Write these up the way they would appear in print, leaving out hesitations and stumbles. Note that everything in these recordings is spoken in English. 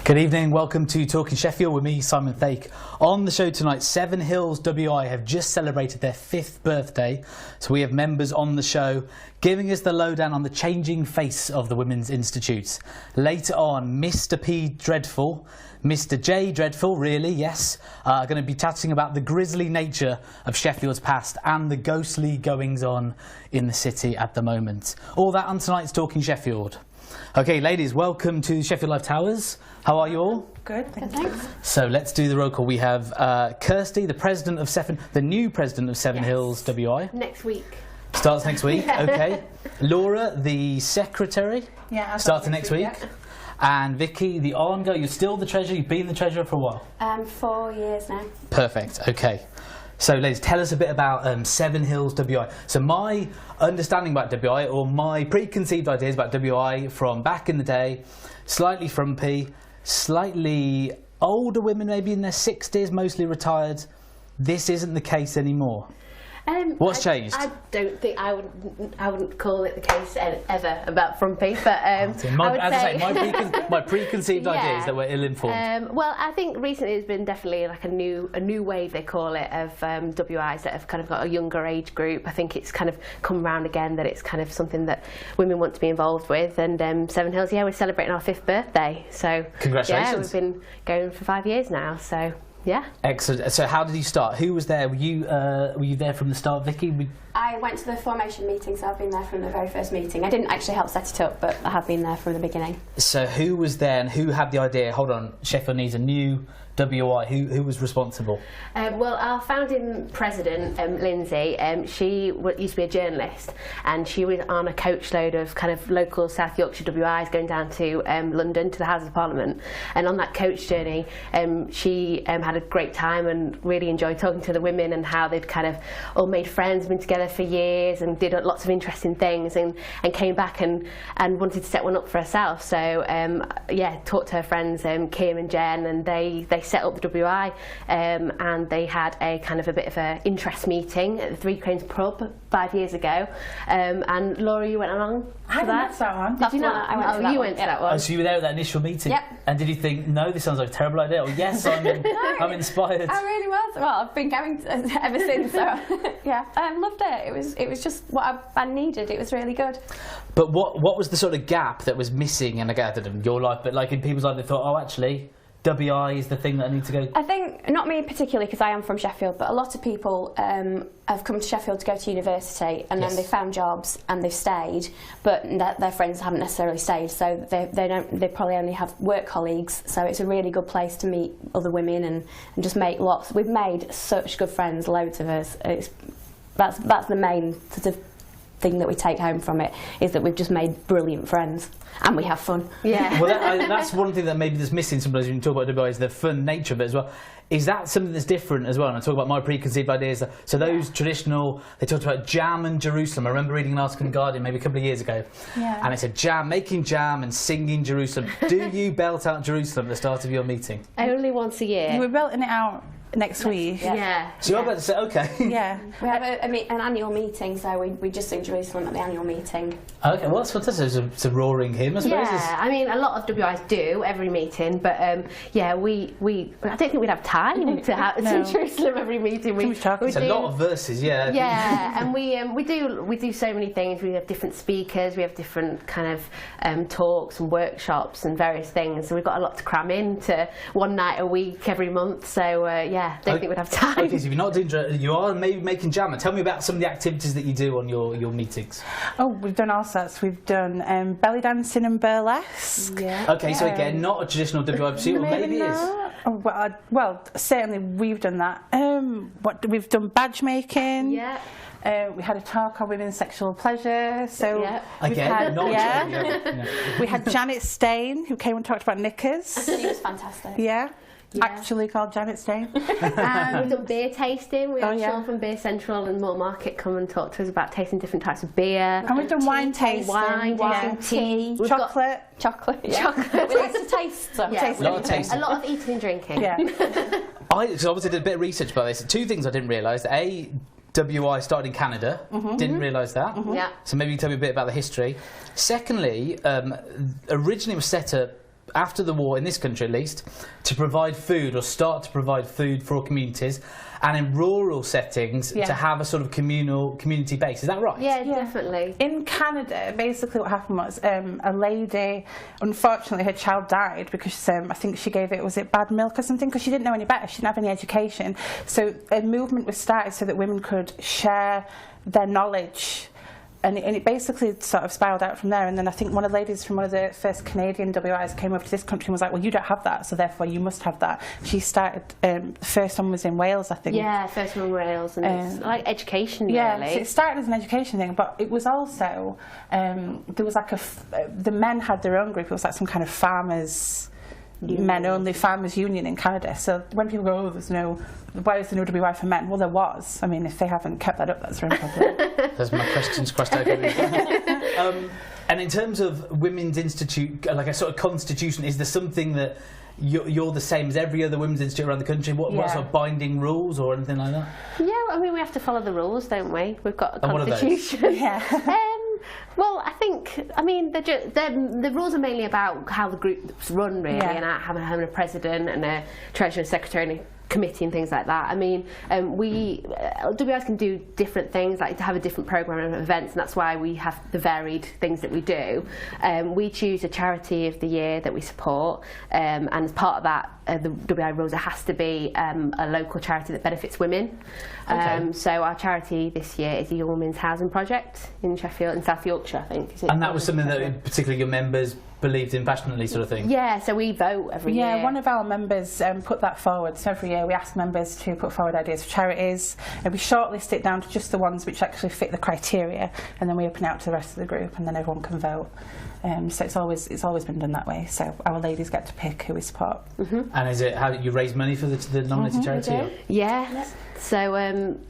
Good evening, welcome to Talking Sheffield with me, Simon Thake. On the show tonight, Seven Hills WI have just celebrated their 5th birthday, so we have members on the show giving us the lowdown on the changing face of the Women's Institute. Later on, Mr P Dreadful, Mr J Dreadful, really, yes, are going to be chatting about the grisly nature of Sheffield's past and the ghostly goings-on in the city at the moment. All that on tonight's Talking Sheffield. Okay, ladies, welcome to Sheffield Live Towers. How are you all? Good, thanks. So let's do the roll call. We have Kirsty, the president of the new president of Seven Hills WI. Next week. Starts next week. Okay. Laura, the secretary. Yeah. Starts next week. Yeah. And Vicky, the ongoing. You're still the treasurer. You've been the treasurer for a while. 4 years now. Perfect. Okay. So, ladies, tell us a bit about Seven Hills WI. So, my understanding about WI, or my preconceived ideas about WI from back in the day, slightly frumpy, slightly older women, maybe in their 60s, mostly retired. This isn't the case anymore. What's changed? I don't think I wouldn't call it the case ever about frumpy, but my preconceived ideas that were ill-informed. Well, I think recently there's been definitely like a new wave, they call it, of WIs that have kind of got a younger age group. I think it's kind of come round again that it's kind of something that women want to be involved with. And Seven Hills, yeah, we're celebrating our 5th birthday, so congratulations. Yeah, we've been going for 5 years now, so. Yeah. Excellent. So how did you start? Who was there? Were you there from the start, Vicky? I went to the formation meeting, so I've been there from the very first meeting. I didn't actually help set it up, but I have been there from the beginning. So who was there and who had the idea, hold on, Sheffield needs a new WI, who was responsible? Well, our founding president, Lindsay, she used to be a journalist, and she was on a coach load of kind of local South Yorkshire WIs going down to London to the Houses of Parliament. And on that coach journey, she had a great time and really enjoyed talking to the women and how they'd kind of all made friends, been together for years and did lots of interesting things, and came back and wanted to set one up for herself. So yeah, talked to her friends, Kim and Jen, and they set up the WI, and they had a kind of a bit of an interest meeting at the Three Cranes pub 5 years ago. And Laura, you went along I went to that one. Did you not? I went to that you one. went to that one. Oh, so you were there at that initial meeting? Yep. And did you think, no, this sounds like a terrible idea, or yes, I'm inspired? I really was. Well, I've been going ever since, so yeah, I loved it. It was just what I needed. It was really good. But what was the sort of gap that was missing? And again, I don't know in your life, but like in people's life, they thought, oh, actually, WI is the thing that I need to go. I think, not me particularly because I am from Sheffield, but a lot of people have come to Sheffield to go to university, and then they found jobs and they've stayed, but their friends haven't necessarily stayed, so they probably only have work colleagues. So it's a really good place to meet other women and just make lots. We've made such good friends, loads of us. That's the main sort of thing that we take home from it, is that we've just made brilliant friends and we have fun. Yeah. Well, that's one thing that maybe that's missing sometimes when you talk about WI, is the fun nature of it as well. Is that something that's different as well? And I talk about my preconceived ideas. So those traditional, they talked about jam and Jerusalem. I remember reading an article in The Guardian maybe a couple of years ago, and it said jam, making jam and singing Jerusalem. Do you belt out Jerusalem at the start of your meeting? Only once a year. We're belting it out next week. Yeah. So you're about to say, okay. Yeah. We have an annual meeting, so we just sing Jerusalem at the annual meeting. Okay, well that's fantastic. It's a roaring hymn, I suppose. Yeah, I mean, a lot of WIs do every meeting, but yeah, we I don't think we'd have time to sing Jerusalem every meeting. It's a lot of verses, yeah. Yeah, and we do so many things. We have different speakers, we have different kind of talks and workshops and various things. So we've got a lot to cram into one night a week every month. So yeah, don't think we'd have time. Okay, so you're not doing, you are maybe making jam. Tell me about some of the activities that you do on your meetings. Oh, we've done all sorts. We've done belly dancing and burlesque. Yeah. Okay, so again, not a traditional WI pursuit, or maybe it is. Oh, well, certainly we've done that. We've done badge making. Yeah. We had a talk on women's sexual pleasure. So we had Janet Stain, who came and talked about knickers. She was fantastic. Yeah. Actually called Janet Stain. And we've done beer tasting. We had Sean from Beer Central and Moore Market come and talk to us about tasting different types of beer. And we've done wine tasting. Wine, tea. Chocolate. Chocolate. We like to taste stuff. Yeah. A lot of tasting. A lot of eating and drinking. Yeah. I obviously did a bit of research about this. Two things I didn't realise. WI started in Canada. Didn't realise that. Yeah. So maybe you can tell me a bit about the history. Secondly, originally it was set up after the war, in this country at least, to provide food, or start to provide food for communities, and in rural settings to have a sort of community base. Is that right? Yeah, definitely. In Canada, basically what happened was a lady, unfortunately her child died because I think she gave it, was it bad milk or something, because she didn't know any better, she didn't have any education. So a movement was started so that women could share their knowledge. And it basically sort of spiraled out from there. And then I think one of the ladies from one of the first Canadian WIs came over to this country and was like, well, you don't have that, so therefore you must have that. She started, the first one was in Wales, I think. Yeah, first one in Wales, and it's like education, yeah, really. So it started as an education thing, but it was also, there was like the men had their own group. It was like some kind of farmers... men-only farmers' union in Canada. So when people go, oh, why is there no WI for men? Well, there was. I mean, if they haven't kept that up, that's their own problem. There's my questions crossed out. And in terms of Women's Institute, like a sort of constitution, is there something that you're the same as every other women's institute around the country? What sort of binding rules or anything like that? Yeah, I mean, we have to follow the rules, don't we? We've got a And constitution. Yeah. Well, I mean, the rules are mainly about how the group's run, really, and having a president and a treasurer and secretary and a committee and things like that. I mean, WIs can do different things, like to have a different programme of events, and that's why we have the varied things that we do. We choose a charity of the year that we support, and as part of that, the WI rules, it has to be a local charity that benefits women. So our charity this year is the Young Women's Housing Project in Sheffield, in South Yorkshire, I think. And that was something that particularly your members believed in passionately, sort of thing? Yeah, so we vote every year. Yeah, one of our members put that forward. So every year we ask members to put forward ideas for charities, and we shortlist it down to just the ones which actually fit the criteria, and then we open it out to the rest of the group, and then everyone can vote. So it's always been done that way. So our ladies get to pick who we support. And is it how you raise money for the nominated charity? Yeah. So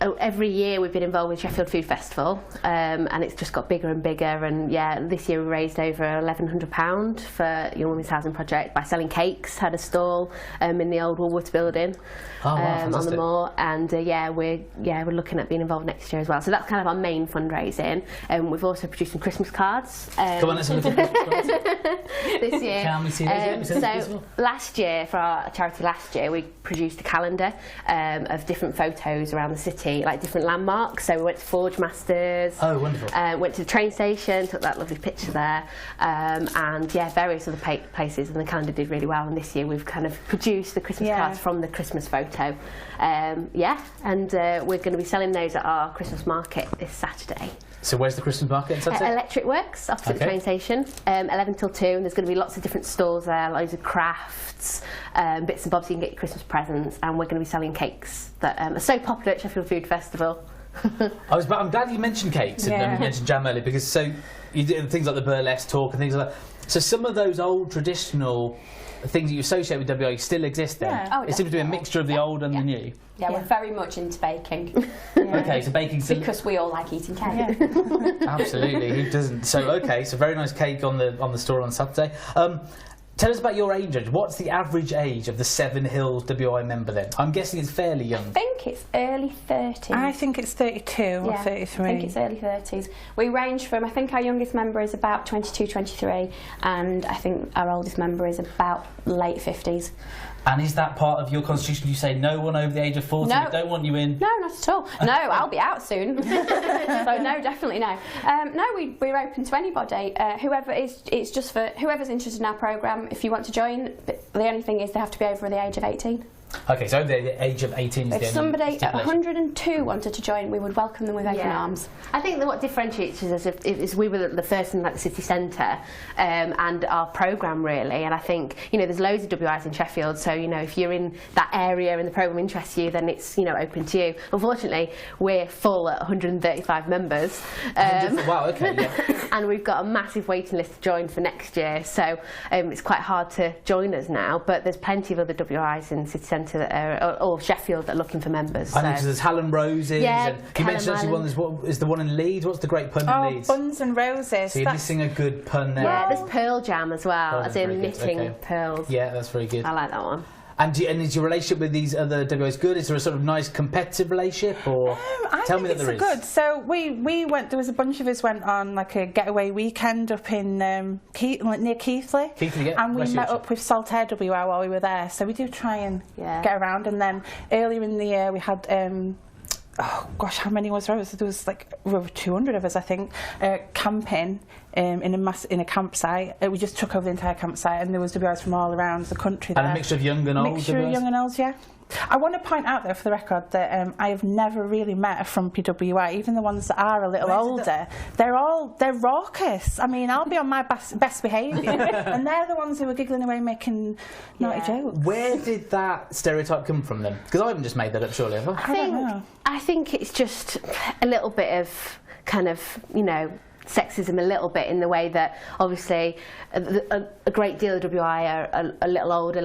every year we've been involved with Sheffield Food Festival, and it's just got bigger and bigger. And this year we raised over £1,100 for Young Women's Housing Project by selling cakes. Had a stall in the old Woolworths building on the moor, and we're looking at being involved next year as well. So that's kind of our main fundraising. We've also produced some Christmas cards. Come on, let's have a look at this year. Can we see those? So last year, for our charity last year, we produced a calendar of different photos around the city, like different landmarks. So we went to Forge Masters. Oh, wonderful. Went to the train station, took that lovely picture there, and various other places, and the calendar did really well. And this year we've kind of produced the Christmas cards from the Christmas photo. And we're going to be selling those at our Christmas market this Saturday. So where's the Christmas market on Saturday? Electric Works, opposite the train station, 11 till 2, and there's going to be lots of different stalls there, loads of crafts, bits and bobs, so you can get your Christmas presents, and we're going to be selling cakes that are so popular at Sheffield Food Festival. I'm glad you mentioned cakes and you mentioned jam earlier, because so you do things like the burlesque talk and things like that. So some of those old traditional things that you associate with WI still exist then? Yeah. Oh, it seems to be a mixture of the old and the new. Yeah, we're very much into baking. Okay, so baking's because we all like eating cake. Absolutely, who doesn't? So very nice cake on the store on Saturday. Tell us about your age range. What's the average age of the Seven Hills WI member then? I'm guessing it's fairly young. I think it's early 30s. I think it's 32 or 33. I think it's early 30s. We range from, I think our youngest member is about 22, 23, and I think our oldest member is about late 50s. And is that part of your constitution? You say no one over the age of 40? No. We don't want you in? No, not at all. No, I'll be out soon. So no, definitely no. No, we're open to anybody. It's just for whoever's interested in our programme. If you want to join, the only thing is they have to be over the age of 18. Okay, so over the age of 18 is If somebody at 102 wanted to join, we would welcome them with open arms. I think that what differentiates us is we were the first in like the city centre, and our programme really. And I think there's loads of WIs in Sheffield, so if you're in that area and the programme interests you, then it's open to you. Unfortunately, we're full at 135 members. Wow, okay, yeah. And we've got a massive waiting list to join for next year, so it's quite hard to join us now. But there's plenty of other WIs in city centre that are, or Sheffield, that are looking for members. I know, because there's Helen Roses, and you mentioned actually what is the one in Leeds? What's the great pun in Leeds? Buns and Roses. So you're missing a good pun there. Yeah, there's Pearl Jam as well, as in knitting Okay. pearls. Yeah, that's very good. I like that one. And is your relationship with these other WIs good? Is there a sort of nice competitive relationship, or tell me that there is? Good. So we went. There was a bunch of us went on like a getaway near Keighley. And we met up with Saltaire WI while we were there. So we do try and get around. And then earlier in the year we had. Oh gosh, how many was there? There was like over 200 of us, I think, camping in a campsite. We just took over the entire campsite, and there was WIs from all around the country there. And a mixture of young and old. Mixture of young and old, yeah. I want to point out, though, for the record, that I have never really met a frumpy WI. Even the ones that are a little older, they're raucous. I mean, I'll be on my best behaviour, and they're the ones who are giggling away, making naughty jokes. Where did that stereotype come from then? Because I haven't just made that up, surely, have I? I think it's just a little bit of kind of, you know, sexism a little bit in the way that obviously a great deal of WI are a little older,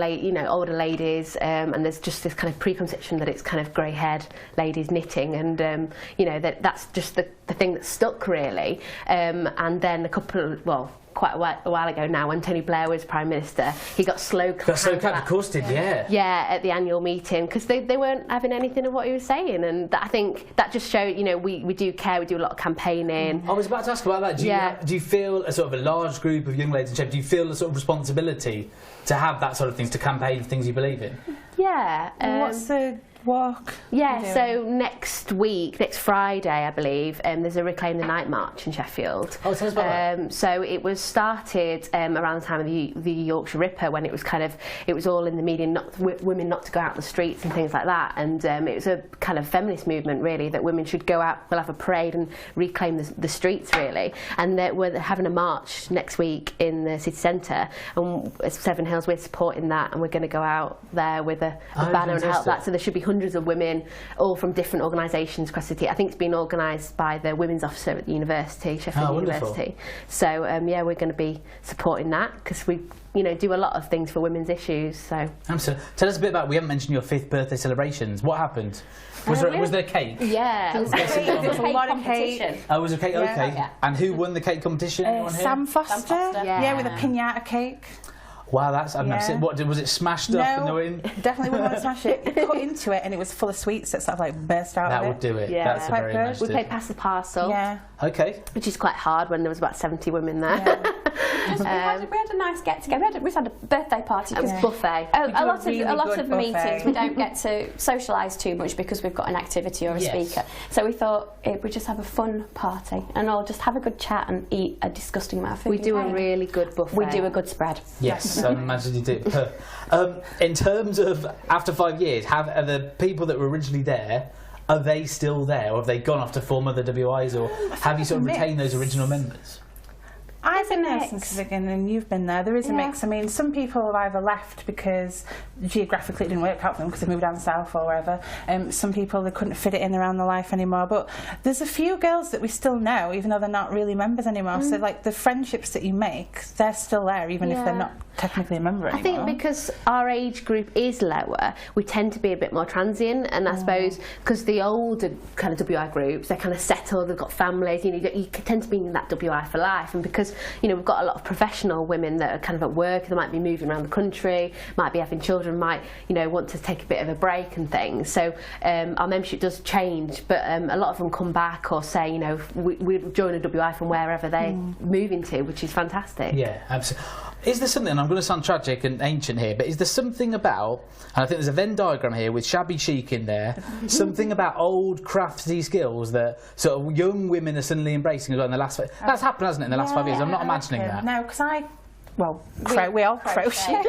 older ladies, and there's just this kind of preconception that it's kind of grey-haired ladies knitting, and you know, that's just the thing that stuck really. And then quite a while ago now, when Tony Blair was Prime Minister, he got slow clapped. Of course did, yeah. Yeah, at the annual meeting, because they weren't having anything of what he was saying, and I think that just showed, you know, we do care, we do a lot of campaigning. I was about to ask about that. Do you feel a sort of a large group of young ladies in Sheffield, do you feel a sort of responsibility to have that sort of things, to campaign for things you believe in? Yeah. What's the walk? Yeah, so next Friday, I believe, there's a Reclaim the Night march in Sheffield. Oh, tell us about that. So it was started around the time of the Yorkshire Ripper, when it was all in the media, women not to go out in the streets and things like that, and it was a kind of feminist movement really, that women should go out, we'll have a parade and reclaim the streets really, and we're having a march next week in the city centre, and Seven Hills, we're supporting that, and we're going to go out there with a banner and help that, so there should be hundreds of women, all from different organisations across the city. I think it's been organised by the women's officer at the university, Sheffield University. So yeah, we're going to be supporting that, because we, you know, do a lot of things for women's issues. So absolutely. Tell us a bit about, we haven't mentioned your 5th birthday celebrations. What happened? Was there cake? Yeah, there was a lot of cake. Oh, was there cake? Okay. Yeah. And who won the cake competition? Sam Foster. Yeah, with a piñata cake. Wow, that's, I've never seen. What, was it smashed up? No, definitely wouldn't want to smash it. Cut into it, and it was full of sweets that sort of like burst out of it. That would do it. Yeah. That's very nice. We played Pass the Parcel. Yeah. Okay. Which is quite hard when there was about 70 women there. Yeah. we had a nice get together. We had a birthday party. It was buffet. A lot of meetings we don't get to socialise too much because we've got an activity or a speaker. So we thought we'd just have a fun party and all just have a good chat and eat a disgusting amount of food. We do a really good buffet. We do a good spread. Yes, I imagine you do. In terms of after 5 years, are the people that were originally there, are they still there, or have they gone off to form other WIs, or have you sort of retained those original members? I've been there since the beginning, and you've been there. There is a mix. I mean, some people have either left because geographically it didn't work out for them because they moved down south or wherever. Some people, they couldn't fit it in around their life anymore. But there's a few girls that we still know, even though they're not really members anymore. So, like, the friendships that you make, they're still there, even if they're not technically a member anymore. I think because our age group is lower, we tend to be a bit more transient, and I suppose because the older kind of WI groups, they're kind of settled, they've got families, you tend to be in that WI for life, and because, you know, we've got a lot of professional women that are kind of at work, they might be moving around the country, might be having children, might, you know, want to take a bit of a break and things, so our membership does change, but a lot of them come back or say, you know, we join a WI from wherever they move into, which is fantastic. Yeah, absolutely. Is there something, and I'm going to sound tragic and ancient here, but is there something about, and I think there's a Venn diagram here with shabby chic in there, something about old crafty skills that sort of young women are suddenly embracing as well in the last, that's happened, hasn't it, in the last 5 years? I'm not imagining that. No, because we all crochet.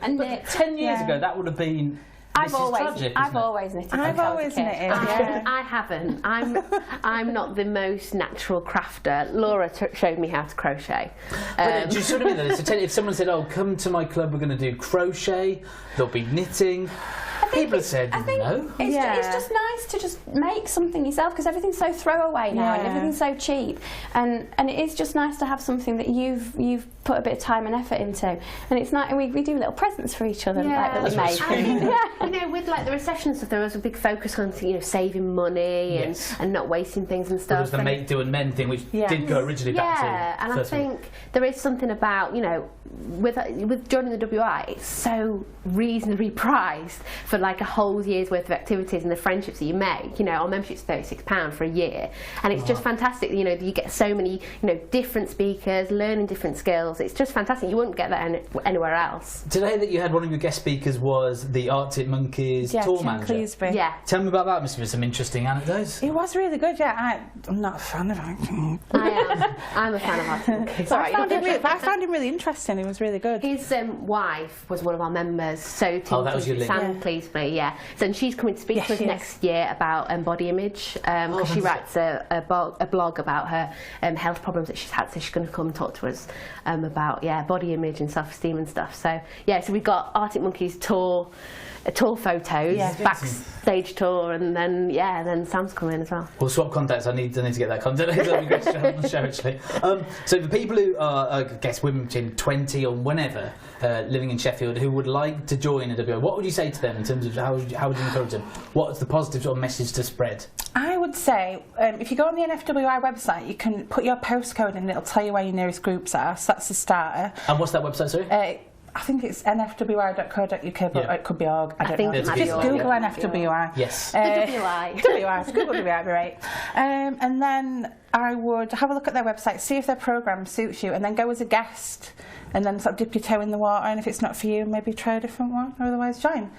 And 10 years ago, that would have been... I've always knitted. I've always knitted. Yeah. I haven't. I'm not the most natural crafter. Laura showed me how to crochet. Do you sort of mean that? So if someone said, "Oh, come to my club, we're going to do crochet," there'll be knitting. People have said no. It's just nice to just make something yourself because everything's so throwaway now and everything's so cheap, and it is just nice to have something that you've put a bit of time and effort into, and it's nice. We do little presents for each other that we make. You know, with like the recession and stuff, there was a big focus on, you know, saving money and not wasting things and stuff. There was the make do and mend thing, which did go originally back to. And I think there is something about, you know, with joining the WI, it's so reasonably priced for like a whole year's worth of activities and the friendships that you make. You know, our membership's £36 for a year, and it's just fantastic. You know, you get so many, different speakers, learning different skills. It's just fantastic. You wouldn't get that anywhere else. Did I hear that you had one of your guest speakers was the Arctic Monkeys tour manager? Cleesby. Yeah. Tell me about that. Must have been some interesting anecdotes. It was really good, yeah. I'm not a fan of acting. I am. I'm a fan of Arctic Monkeys. I found him really interesting. He was really good. His wife was one of our members, so that was your link. Sam Cleesby, yeah. So and she's coming to speak to us next year about body image, because she writes a blog about her health problems that she's had. So she's going to come and talk to us about body image and self-esteem and stuff. So so we've got Arctic Monkeys tour photos, backstage tour, and then Sam's coming as well. We'll swap contacts. I need to get that contact. That'll be great to have on the show, actually. So for people who are, I guess, women between 20 or whenever living in Sheffield who would like to join a WI, what would you say to them in terms of how would you encourage them? What's the positive sort of message to spread? I would say if you go on the NFWI website, you can put your postcode in and it'll tell you where your nearest groups are. So that's the starter. And what's that website, sorry? I think it's nfwi.co.uk, but it could be org. I don't know. Just Google NFWI. Yes. WI. Google WI, be right. And then I would have a look at their website, see if their programme suits you, and then go as a guest, and then sort of dip your toe in the water. And if it's not for you, maybe try a different one, or otherwise join.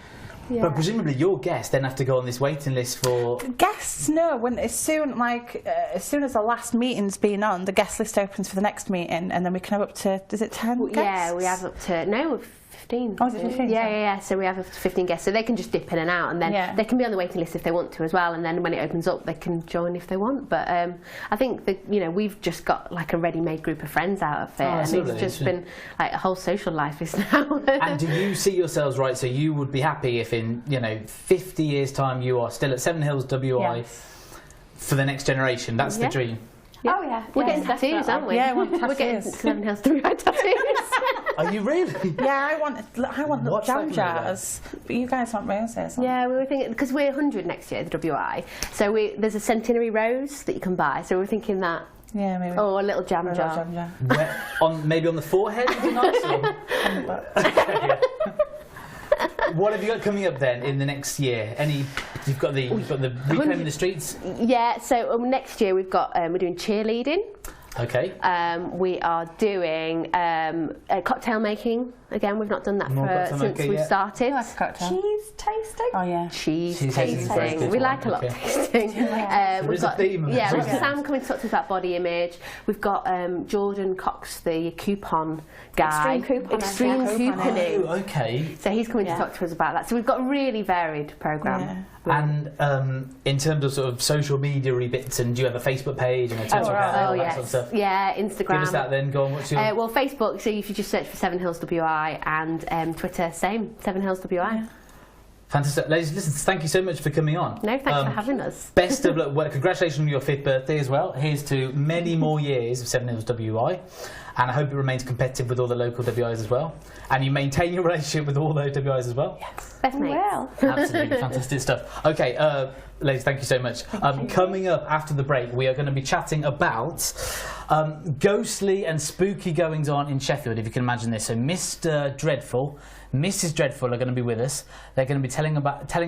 Yeah. But presumably your guests then have to go on this waiting list for... Guests, no. As soon as the last meeting's been on, the guest list opens for the next meeting, and then we can have up to, is it 10 guests? Yeah, we have up to, 15. Oh, is it 15? Yeah. So we have up to 15 guests, so they can just dip in and out, and then they can be on the waiting list if they want to as well, and then when it opens up, they can join if they want. But I think that we've just got like a ready-made group of friends out of it, and it's just been like a whole social life is now. And do you see yourselves right? So you would be happy if in 50 years' time you are still at Seven Hills WI for the next generation? That's the dream. Oh yeah, we're getting tattoos, aren't we? Yeah, we're getting Seven Hills WI tattoos. Are you really? Yeah, I want little jam jars, but you guys want roses. Yeah, we were thinking because we're 100 next year, the WI. So there's a centenary rose that you can buy. So we're thinking that. Yeah, maybe. Oh, a little jam jar. Where, maybe on the forehead? Would be nice, or? On the butt. What have you got coming up then in the next year? You've got the reclaiming the streets. Yeah. So next year we're doing cheerleading. Okay. We are doing cocktail making. Again, we've not done that since we've started. Like a cocktail. Cheese tasting. Oh yeah. Cheese tasting. We like a lot of tasting. We've got we've got Sam coming to talk to us about body image. We've got Jordan Cox, the coupon guy. Extreme couponing. Oh, okay. So he's coming to talk to us about that. So we've got a really varied programme. Yeah. And in terms of sort of social media bits, and do you have a Facebook page and a Twitter account and all that sort of stuff? Yeah, Instagram. Give us that then. Go on. What's your? Well, Facebook. So if you just search for Seven Hills WI, and Twitter, same Seven Hills WI. Yeah. Fantastic. Ladies, listen, thank you so much for coming on. No, thanks for having us. Best of luck. Well, congratulations on your 5th birthday as well. Here's to many more years of Seven Hills WI. And I hope it remains competitive with all the local WIs as well. And you maintain your relationship with all those WIs as well. Yes, best mates. Well. Absolutely fantastic stuff. Okay, ladies, thank you so much. Coming up after the break, we are going to be chatting about ghostly and spooky goings on in Sheffield, if you can imagine this. So Mr. Dreadful, Mrs. Dreadful are going to be with us. They're going to be telling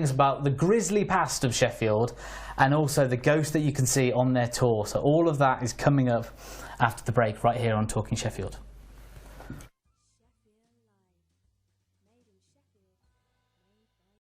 us about the grisly past of Sheffield and also the ghost that you can see on their tour. So all of that is coming up after the break right here on Talking Sheffield.